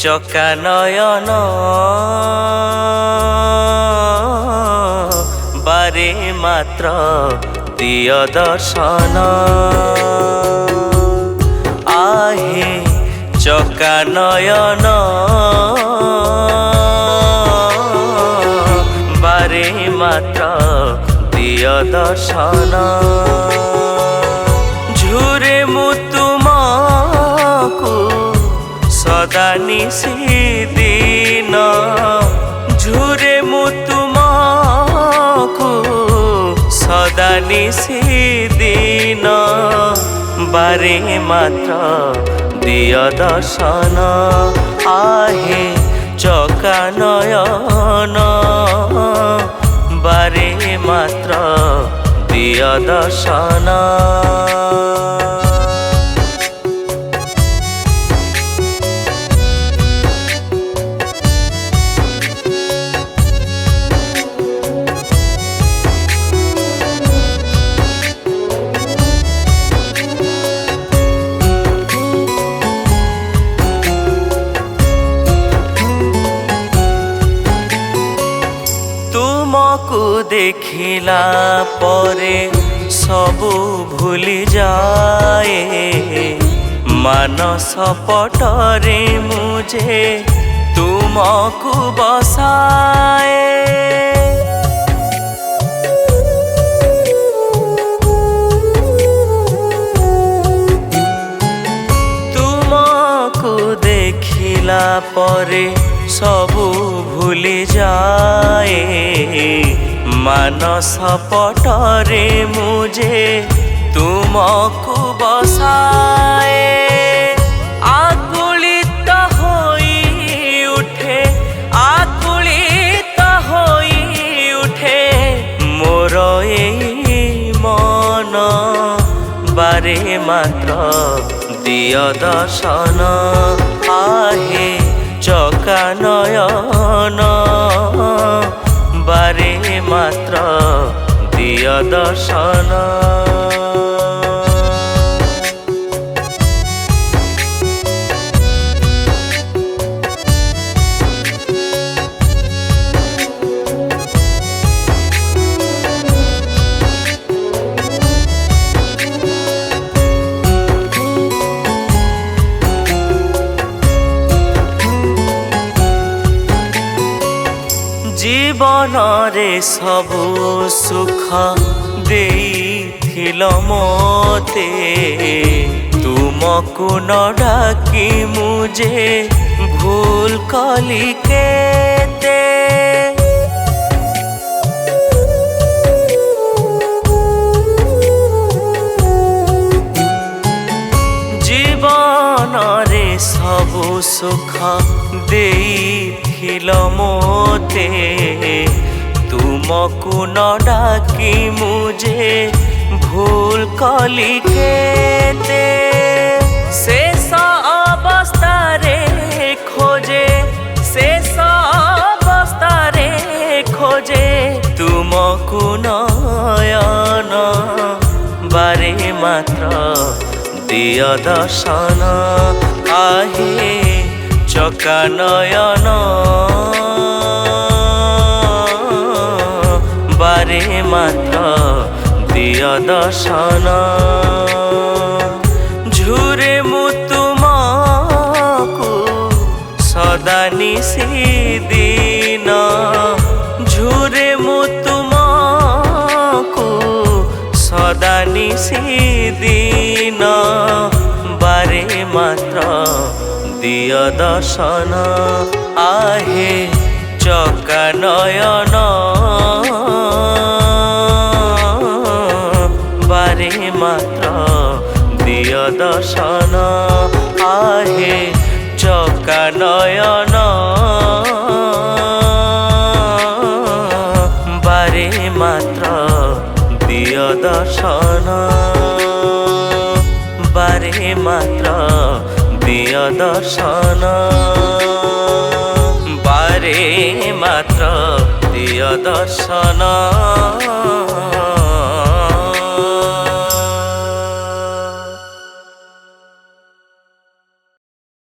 চকা নয়ন বারে মাত্র দিয় দর্শন আহে চকা নয়ন বারে মাত্র দিয় দর্শন ঝুরে মু তুমকু সদা নিশিদিন ঝুরে মু তুমকু সদা নিশিদিন বারে মাত্র দিয় দর্শন আহে চকা নয়ন বারে মাত্র দিয় দর্শন तुमको देखिला परे सबु भूली जाए मानस पटरे मुझे तुमको बसाए तुमको देखिला परे सबु भूली जाए मानस पटरे मुझे तुमको बसाए आकुलित होई उठे आकुलित होई उठे मोर एई मन बारे मात्र दिय दर्शन आहे चका नयन बारे मात्र दिय दर्शन जीवन रे सबु सुख देइथिल मोते तुमको न डाकी मुझे भूल कली केते जीवन रे सबु सुख देइथिल मोते तुमको न डाकी मुझे भूल कली केते शेष अवस्था रे खोजे शेष अवस्था रे खोजे तुमको नयन बारे मात्र दिय दर्शन आहे चका नयन बारे मात्र दिय दर्शन झुरे मु तुमको सदा निशि-दिन झुरे मु तुमको सदा निशि-दिन बारे मात्र दिय दर्शन आहे चका नयन बारे मात्र दिय दर्शन आहे चका नयन बारे मात्र दिय दर्शन बारे मात्र दिय दर्शन बारे मात्र दिय दर्शन।